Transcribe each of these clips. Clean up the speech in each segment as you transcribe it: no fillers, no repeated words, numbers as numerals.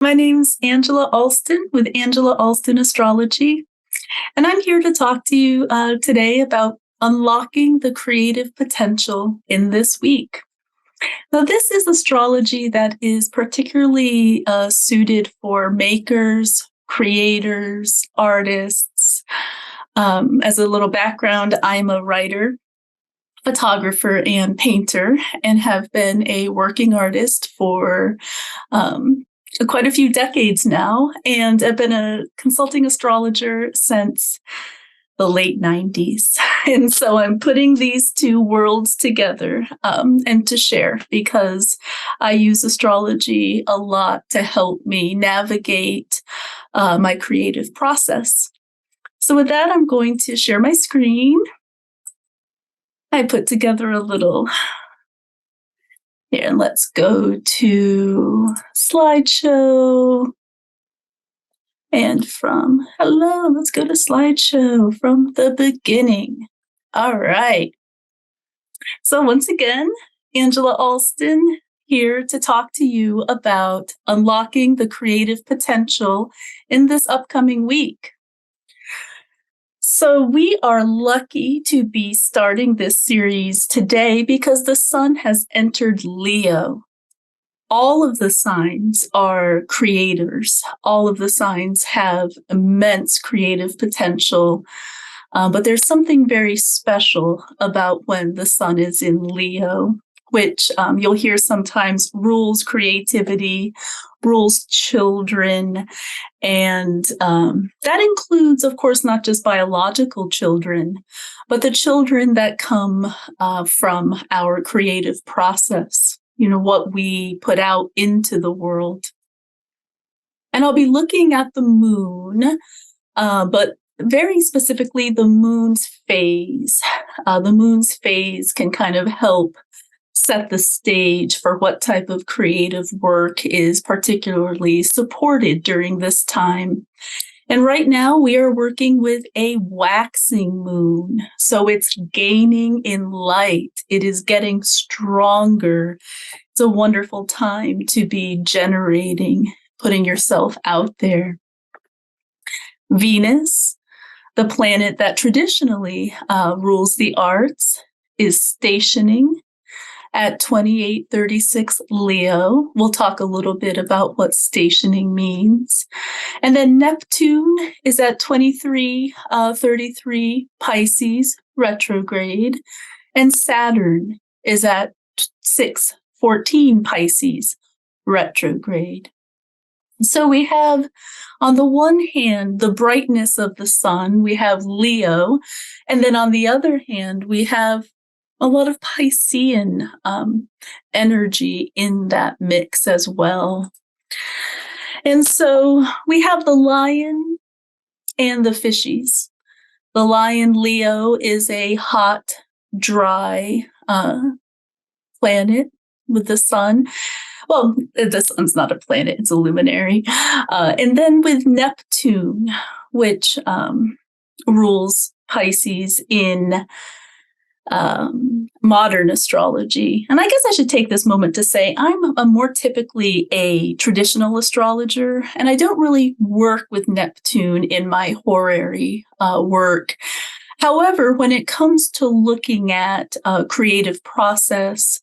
My name's Angela Alston with Angela Alston Astrology, and I'm here to talk to you today about unlocking the creative potential in this week. Now, this is astrology that is particularly suited for makers, creators, artists. As a little background, I'm a writer, photographer, and painter, and have been a working artist for quite a few decades now, and I've been a consulting astrologer since the late 90s. And so I'm putting these two worlds together and to share because I use astrology a lot to help me navigate my creative process. So with that, I'm going to share my screen. I put together a little. Here, let's go to slideshow. And let's go to slideshow from the beginning. All right. So once again, Angela Alston here to talk to you about unlocking the creative potential in this upcoming week. So we are lucky to be starting this series today because the sun has entered Leo. All of the signs are creators. All of the signs have immense creative potential. But there's something very special about when the sun is in Leo, which you'll hear sometimes rules creativity, rules children. And that includes, of course, not just biological children, but the children that come from our creative process, what we put out into the world. And I'll be looking at the moon, but very specifically the moon's phase. The moon's phase can kind of help set the stage for what type of creative work is particularly supported during this time. And right now we are working with a waxing moon. So it's gaining in light. It is getting stronger. It's a wonderful time to be generating, putting yourself out there. Venus, the planet that traditionally rules the arts, is stationing at 2836 Leo. We'll talk a little bit about what stationing means. And then Neptune is at 2333 Pisces retrograde. And Saturn is at 614 Pisces retrograde. So we have, on the one hand, the brightness of the sun, we have Leo, and then on the other hand, we have a lot of Piscean energy in that mix as well. And so we have the lion and the fishies. The lion, Leo, is a hot, dry planet with the sun. Well, the sun's not a planet, it's a luminary. And then with Neptune, which rules Pisces in modern astrology. And I guess I should take this moment to say I'm more typically a traditional astrologer, and I don't really work with Neptune in my horary work. However, when it comes to looking at creative process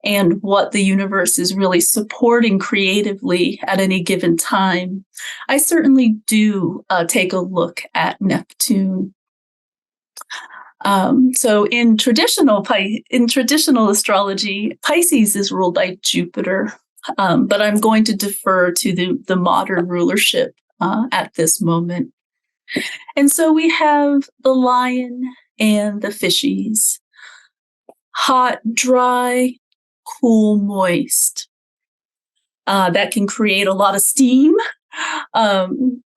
and what the universe is really supporting creatively at any given time, I certainly do take a look at Neptune. So in traditional astrology, Pisces is ruled by Jupiter, but I'm going to defer to the modern rulership at this moment. And so we have the lion and the fishies. Hot, dry, cool, moist. That can create a lot of steam. But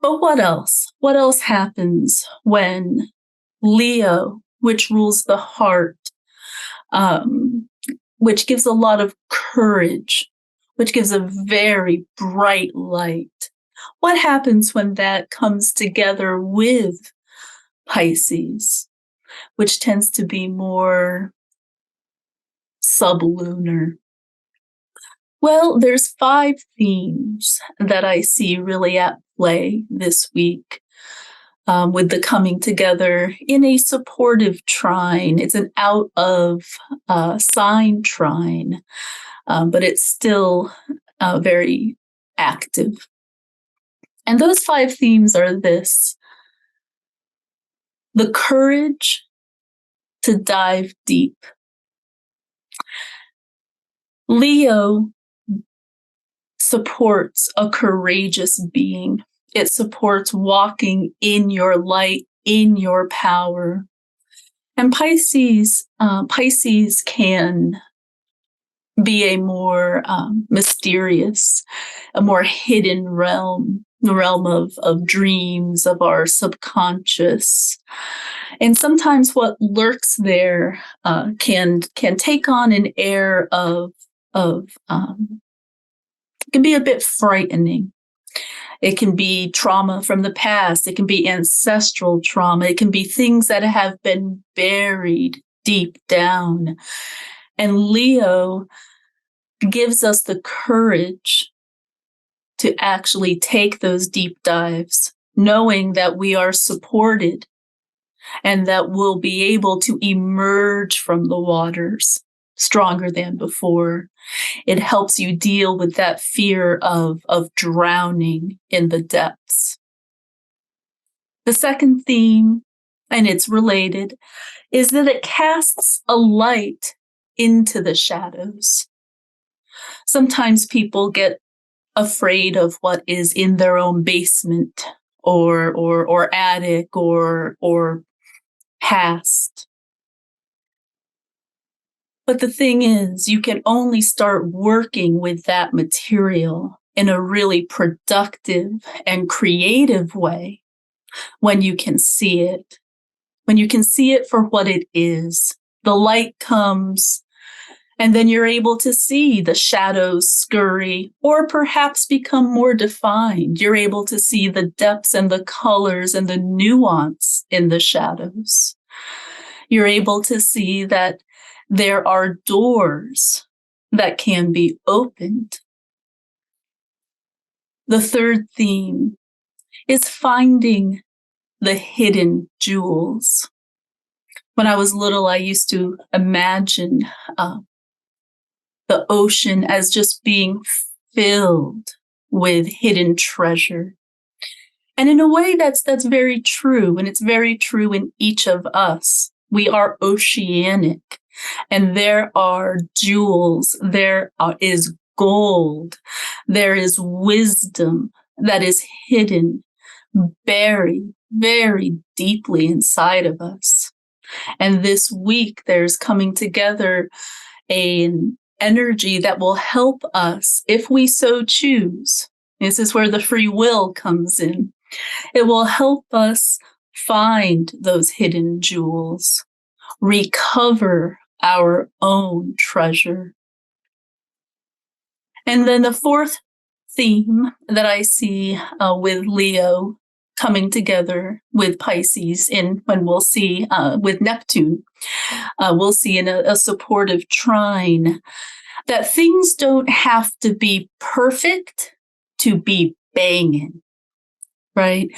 what else? What else happens when Leo, which rules the heart, which gives a lot of courage, which gives a very bright light? What happens when that comes together with Pisces, which tends to be more sublunar? Well, there's 5 themes that I see really at play this week, with the coming together in a supportive trine. It's an out of sign trine, but it's still very active. And those 5 themes are this: the courage to dive deep. Leo supports a courageous being. It supports walking in your light, in your power. And Pisces can be a more mysterious, a more hidden realm, the realm of dreams, of our subconscious. And sometimes what lurks there can take on an air of it can be a bit frightening. It can be trauma from the past. It can be ancestral trauma. It can be things that have been buried deep down. And Leo gives us the courage to actually take those deep dives, knowing that we are supported and that we'll be able to emerge from the waters stronger than before. It helps you deal with that fear of drowning in the depths. The second theme, and it's related, is that it casts a light into the shadows. Sometimes people get afraid of what is in their own basement or attic or past. But the thing is, you can only start working with that material in a really productive and creative way when you can see it, when you can see it for what it is. The light comes, and then you're able to see the shadows scurry or perhaps become more defined. You're able to see the depths and the colors and the nuance in the shadows. You're able to see that there are doors that can be opened. The third theme is finding the hidden jewels. When I was little, I used to imagine the ocean as just being filled with hidden treasure. And in a way, that's very true, and it's very true in each of us. We are oceanic, and there are jewels, is gold, there is wisdom that is hidden, buried very deeply inside of us. And this week, there's coming together an energy that will help us, if we so choose. This is where the free will comes in. It will help us find those hidden jewels, recover our own treasure. And then the fourth theme that I see with Leo coming together with Pisces when we'll see with Neptune, we'll see in a supportive trine that things don't have to be perfect to be banging, right?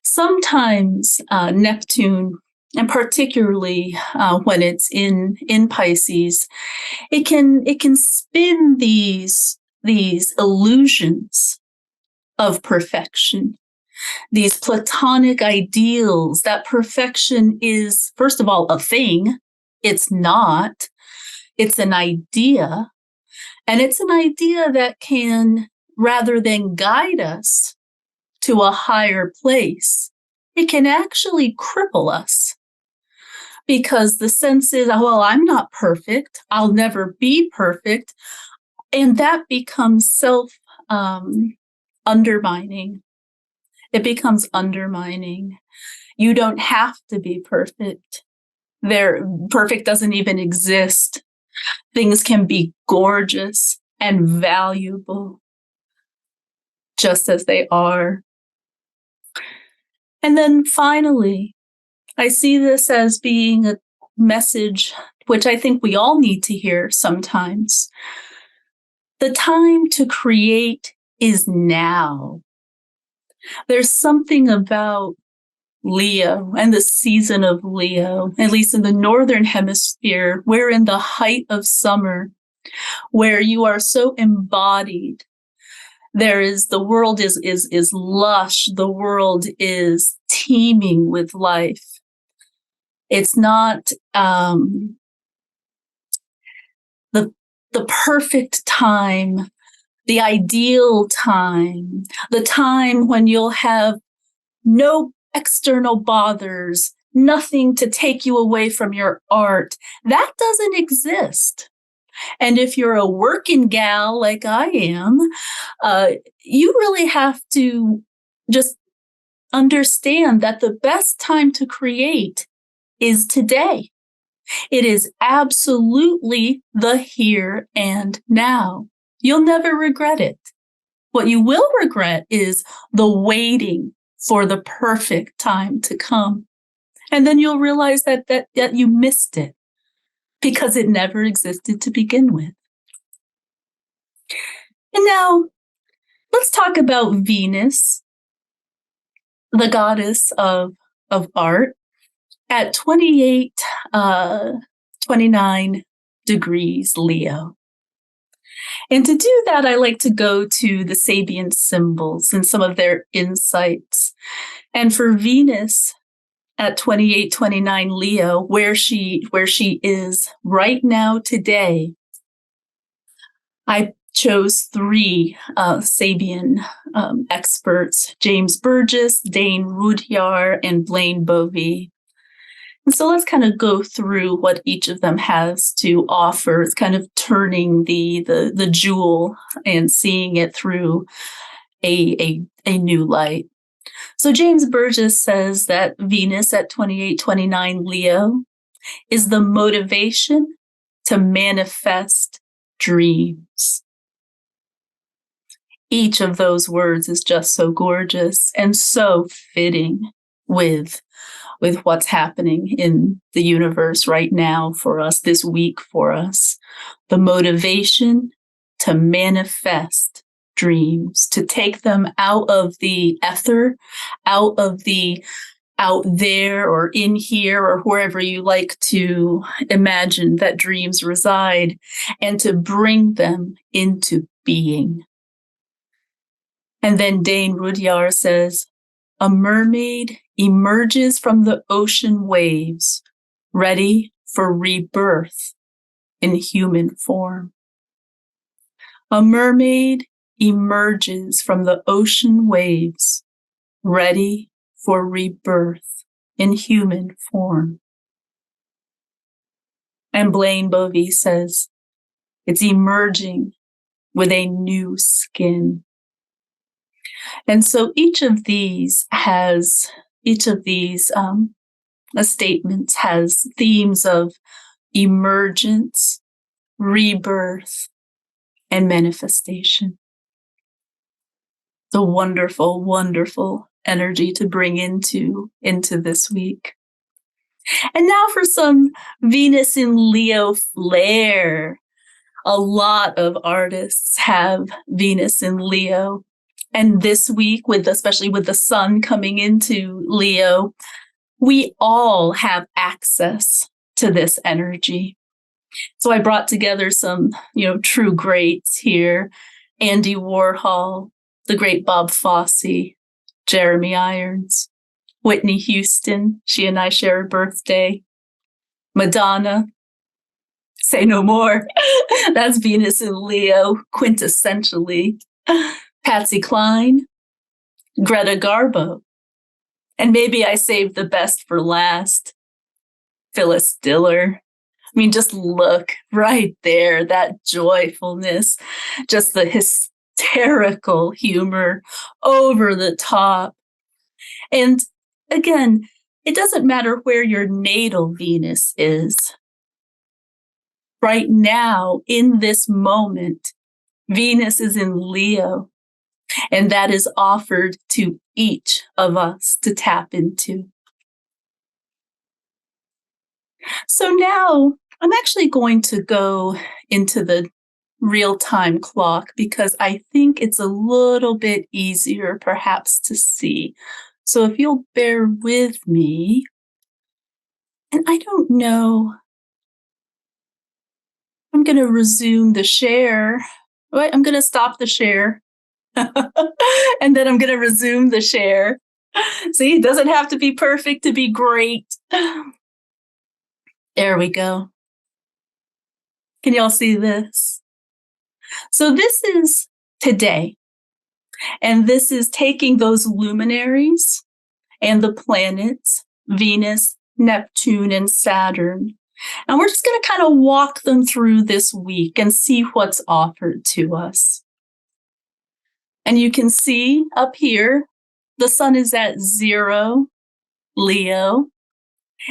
Sometimes Neptune, and particularly when it's in Pisces, it can spin these illusions of perfection, these platonic ideals that perfection is, first of all, a thing. It's not. It's an idea. And it's an idea that can, rather than guide us to a higher place, it can actually cripple us. Because the sense is, oh, well, I'm not perfect. I'll never be perfect. And that becomes undermining. It becomes undermining. You don't have to be perfect. Perfect doesn't even exist. Things can be gorgeous and valuable just as they are. And then finally, I see this as being a message which I think we all need to hear sometimes. The time to create is now. There's something about Leo and the season of Leo, at least in the northern hemisphere, we're in the height of summer, where you are so embodied. The world is lush. The world is teeming with life. It's not the perfect time, the ideal time, the time when you'll have no external bothers, nothing to take you away from your art. That doesn't exist. And if you're a working gal like I am, you really have to just understand that the best time to create is today. It is absolutely the here and now. You'll never regret it. What you will regret is the waiting for the perfect time to come. And then you'll realize that you missed it because it never existed to begin with. And now let's talk about Venus, the goddess of art, at 29 degrees Leo. And to do that, I like to go to the Sabian symbols and some of their insights. And for Venus at 29 Leo, where she is right now today, I chose three Sabian experts: James Burgess, Dane Rudyard, and Blaine Bovee. And so let's kind of go through what each of them has to offer. It's kind of turning the jewel and seeing it through a new light. So James Burgess says that Venus at 29 Leo is the motivation to manifest dreams. Each of those words is just so gorgeous and so fitting with what's happening in the universe right now for us, this week for us. The motivation to manifest dreams, to take them out of the ether, out of the out there or in here or wherever you like to imagine that dreams reside, and to bring them into being. And then Dane Rudyard says, a mermaid emerges from the ocean waves, ready for rebirth in human form. A mermaid emerges from the ocean waves, ready for rebirth in human form. And Blaine Bovee says, it's emerging with a new skin. And so each of these statements has themes of emergence, rebirth, and manifestation. The wonderful, wonderful energy to bring into this week. And now for some Venus in Leo flair. A lot of artists have Venus in Leo. And this week, especially with the sun coming into Leo, we all have access to this energy. So I brought together some, true greats here. Andy Warhol, the great Bob Fosse, Jeremy Irons, Whitney Houston. She and I share a birthday. Madonna. Say no more. That's Venus in Leo, quintessentially. Patsy Cline, Greta Garbo. And maybe I saved the best for last, Phyllis Diller. I mean, just look right there, that joyfulness, just the hysterical humor, over the top. And again, it doesn't matter where your natal Venus is. Right now, in this moment, Venus is in Leo, and that is offered to each of us to tap into. So now I'm actually going to go into the real-time clock because I think it's a little bit easier perhaps to see. So if you'll bear with me, and I don't know, I'm going to resume the share. Wait, I'm going to stop the share. And then I'm going to resume the share. See, it doesn't have to be perfect to be great. There we go. Can y'all see this? So this is today. And this is taking those luminaries and the planets, Venus, Neptune, and Saturn. And we're just going to kind of walk them through this week and see what's offered to us. And you can see up here, the sun is at 0, Leo.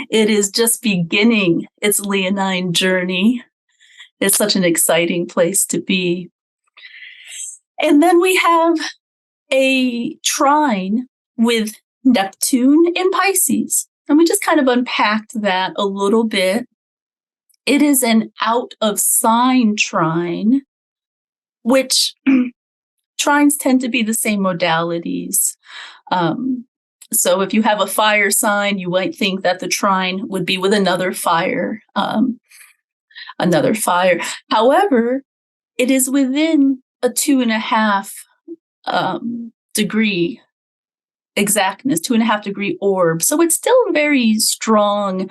It is just beginning its Leonine journey. It's such an exciting place to be. And then we have a trine with Neptune in Pisces. And we just kind of unpacked that a little bit. It is an out of sign trine, which trines tend to be the same modalities. So if you have a fire sign, you might think that the trine would be with another fire. However, it is within a 2.5 degree exactness, 2.5 degree orb. So it's still very strong.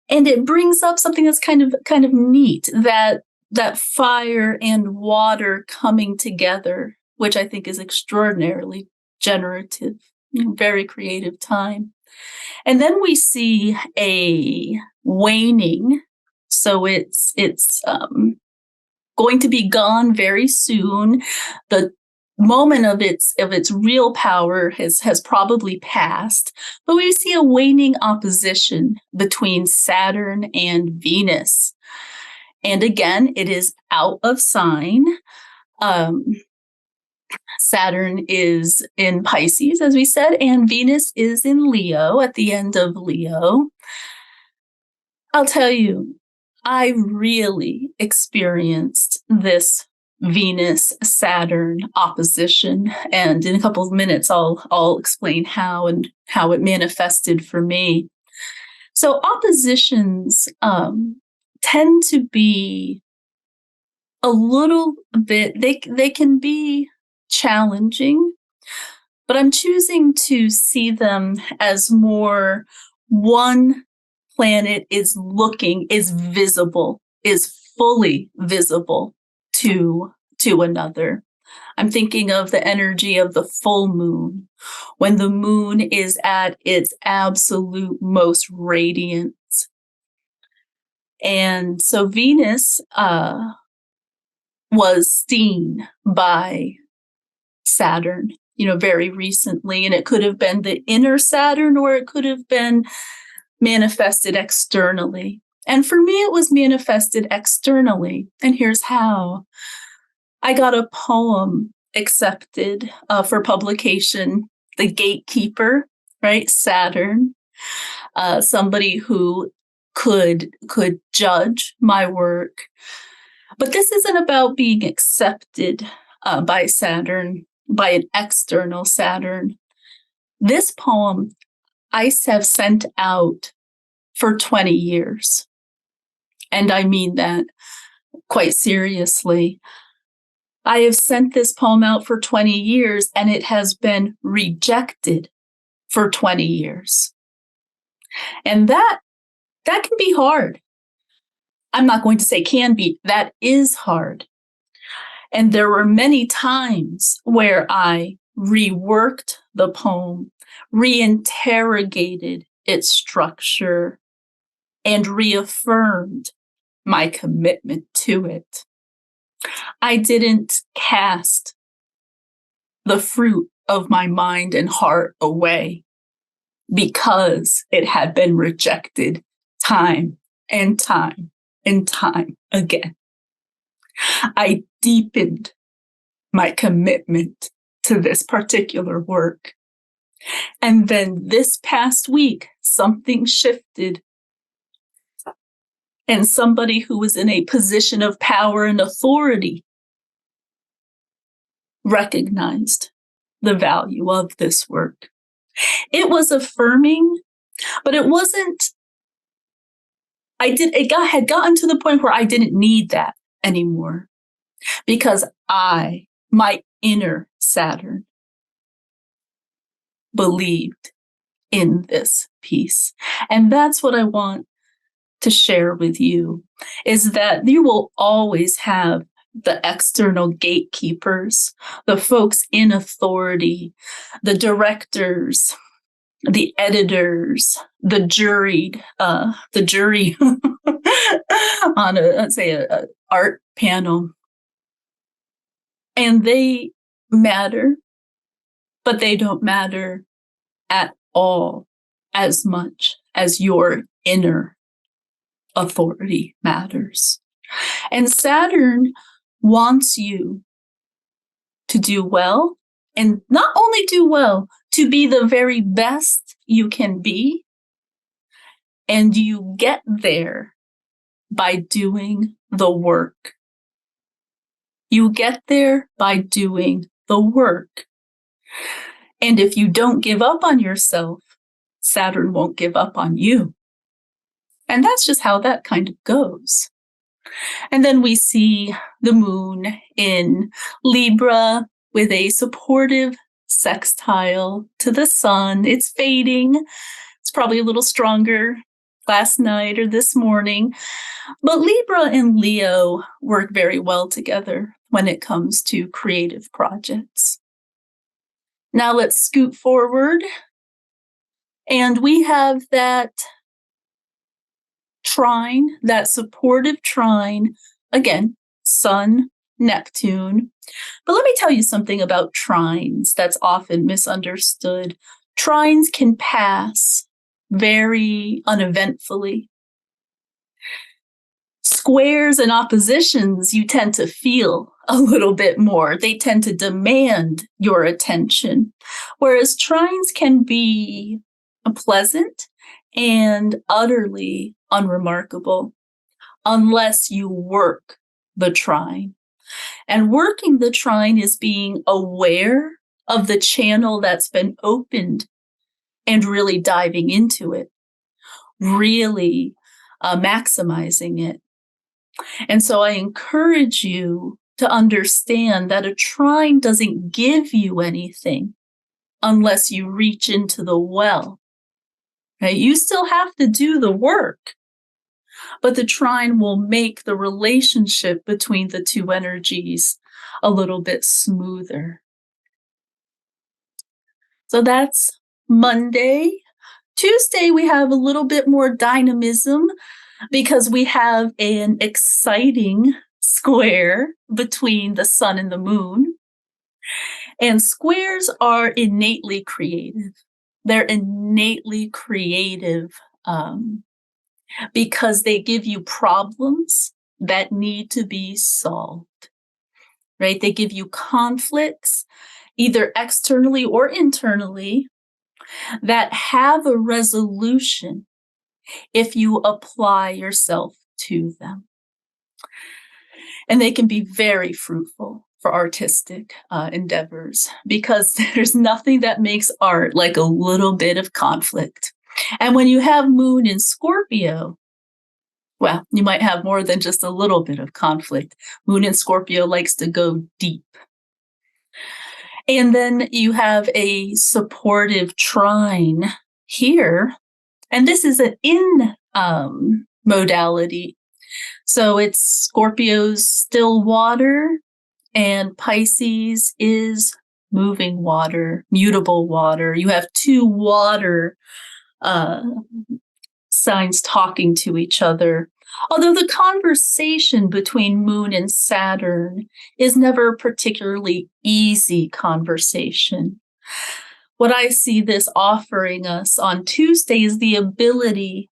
And it brings up something that's kind of neat, that fire and water coming together, which I think is extraordinarily generative, very creative time. And then we see a waning. So it's going to be gone very soon. The moment of its real power has probably passed, but we see a waning opposition between Saturn and Venus. And again, it is out of sign. Saturn is in Pisces, as we said, and Venus is in Leo at the end of Leo. I'll tell you, I really experienced this Venus-Saturn opposition, and in a couple of minutes, I'll explain how it manifested for me. So oppositions tend to be a little bit. They can be challenging, but I'm choosing to see them as more one planet is visible, is fully visible to another. I'm thinking of the energy of the full moon, when the moon is at its absolute most radiance. And so Venus was seen by Saturn, very recently, and it could have been the inner Saturn, or it could have been manifested externally. And for me, it was manifested externally. And here's how. I got a poem accepted for publication, The Gatekeeper, right? Saturn, somebody who could judge my work. But this isn't about being accepted by Saturn, by an external Saturn. This poem I have sent out for 20 years. And I mean that quite seriously. I have sent this poem out for 20 years, and it has been rejected for 20 years. And that can be hard. I'm not going to say can be, that is hard. And there were many times where I reworked the poem, reinterrogated its structure, and reaffirmed my commitment to it. I didn't cast the fruit of my mind and heart away because it had been rejected time and time and time again. I deepened my commitment to this particular work. And then this past week, something shifted. and somebody who was in a position of power and authority recognized the value of this work. It was affirming, but it wasn't, had gotten to the point where I didn't need that anymore because my inner Saturn, believed in this piece. And that's what I want to share with you, is that you will always have the external gatekeepers, the folks in authority, the directors, the editors, the jury on a art panel. And they matter, but they don't matter at all as much as your inner authority matters. And Saturn wants you to do well, and not only do well, to be the very best you can be. And you get there by doing the work. You get there by doing the work. And if you don't give up on yourself, Saturn won't give up on you. And that's just how that kind of goes. And then we see the moon in Libra with a supportive sextile to the sun. It's fading. It's probably a little stronger last night or this morning. But Libra and Leo work very well together when it comes to creative projects. Now let's scoot forward. And we have that trine, that supportive trine, again, Sun, Neptune. But let me tell you something about trines that's often misunderstood. Trines can pass very uneventfully. Squares and oppositions, you tend to feel a little bit more. They tend to demand your attention, whereas trines can be pleasant and utterly unremarkable unless you work the trine. And working the trine is being aware of the channel that's been opened and really diving into it, really maximizing it. And so I encourage you to understand that a trine doesn't give you anything unless you reach into the well. Right? You still have to do the work, but the trine will make the relationship between the two energies a little bit smoother. So that's Monday. Tuesday, we have a little bit more dynamism because we have an exciting square between the sun and the moon. And squares are innately creative. They're innately creative because they give you problems that need to be solved, right? They give you conflicts, either externally or internally, that have a resolution if you apply yourself to them. And they can be very fruitful for artistic endeavors because there's nothing that makes art like a little bit of conflict. And when you have moon in Scorpio, well, you might have more than just a little bit of conflict. Moon in Scorpio likes to go deep. And then you have a supportive trine here. And this is an in modality. So it's Scorpio's still water, and Pisces is moving water, mutable water. You have two water signs talking to each other. Although the conversation between Moon and Saturn is never a particularly easy conversation. What I see this offering us on Tuesday is the ability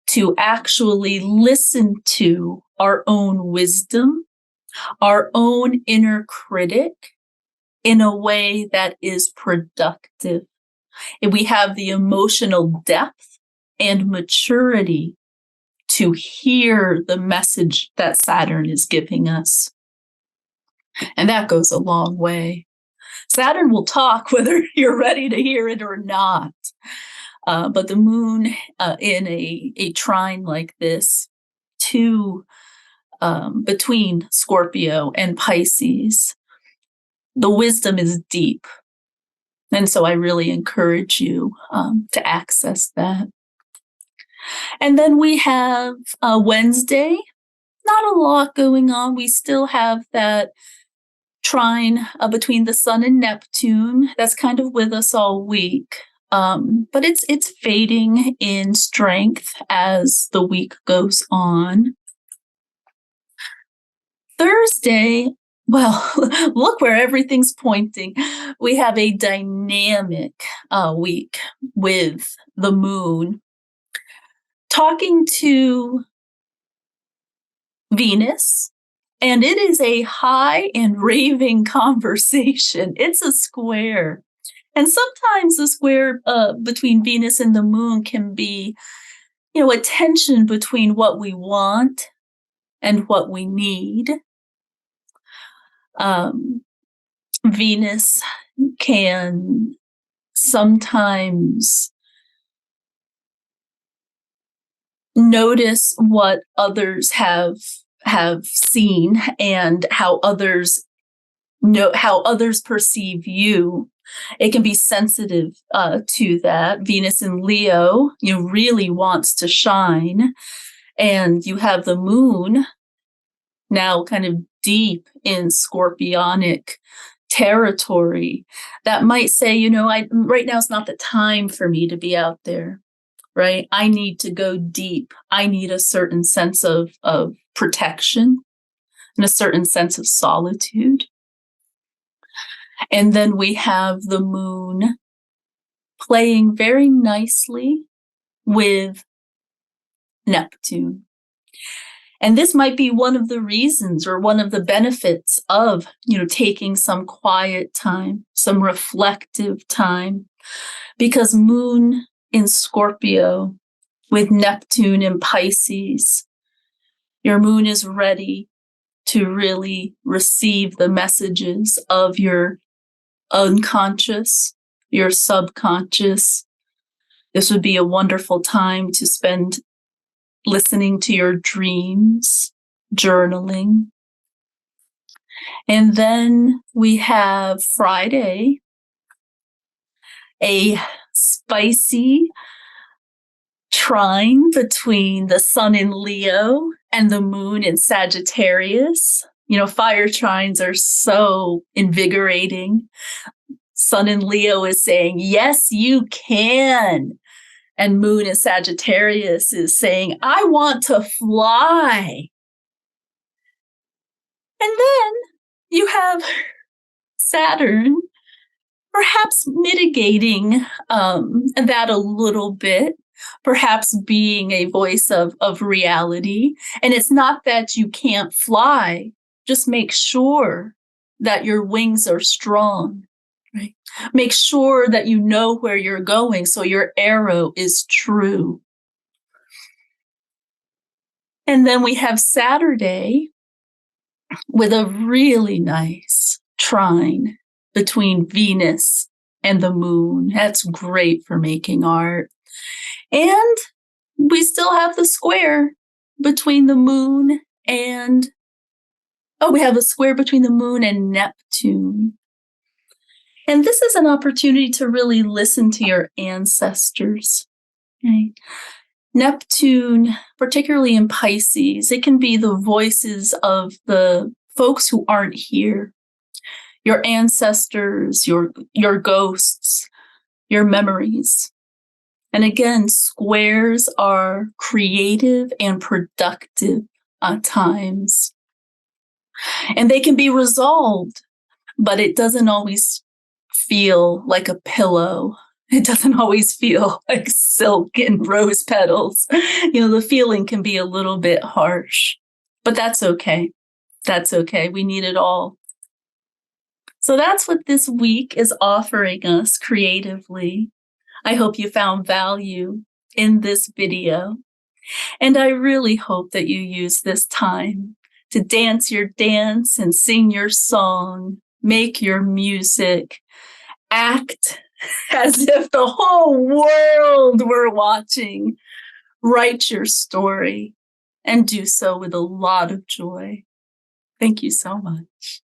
to actually listen to our own wisdom, our own inner critic in a way that is productive. And we have the emotional depth and maturity to hear the message that Saturn is giving us. And that goes a long way. Saturn will talk whether you're ready to hear it or not. But the moon in a trine like this between Scorpio and Pisces, the wisdom is deep. And so I really encourage you to access that. And then we have Wednesday. Not a lot going on. We still have that trine between the Sun and Neptune. That's kind of with us all week. But it's fading in strength as the week goes on. Thursday, well, look where everything's pointing. We have a dynamic week with the moon talking to Venus, and it is a high and raving conversation. It's a square. And sometimes the square between Venus and the moon can be, a tension between what we want and what we need. Venus can sometimes notice what others have seen and how others perceive you. It can be sensitive to that. Venus in Leo, really wants to shine. And you have the moon now kind of deep in scorpionic territory that might say, right now is not the time for me to be out there, right? I need to go deep. I need a certain sense of protection and a certain sense of solitude. And then we have the moon playing very nicely with Neptune. And this might be one of the reasons or one of the benefits of, taking some quiet time, some reflective time, because moon in Scorpio with Neptune in Pisces, your moon is ready to really receive the messages of your unconscious, your subconscious. This would be a wonderful time to spend listening to your dreams, journaling. And then we have Friday, a spicy trine between the Sun in Leo and the moon in Sagittarius. Fire trines are so invigorating. Sun in Leo is saying, yes, you can. And moon in Sagittarius is saying, I want to fly. And then you have Saturn perhaps mitigating that a little bit, perhaps being a voice of reality. And it's not that you can't fly, just make sure that your wings are strong. Right? Make sure that you know where you're going so your arrow is true. And then we have Saturday with a really nice trine between Venus and the moon. That's great for making art. And we still have the square between the moon and Neptune. And this is an opportunity to really listen to your ancestors. Right? Neptune, particularly in Pisces, it can be the voices of the folks who aren't here. Your ancestors, your ghosts, your memories. And again, squares are creative and productive times. And they can be resolved, but it doesn't always feel like a pillow. It doesn't always feel like silk and rose petals. The feeling can be a little bit harsh, but that's okay. That's okay. We need it all. So that's what this week is offering us creatively. I hope you found value in this video. And I really hope that you use this time to dance your dance and sing your song, make your music, act as if the whole world were watching, write your story, and do so with a lot of joy. Thank you so much.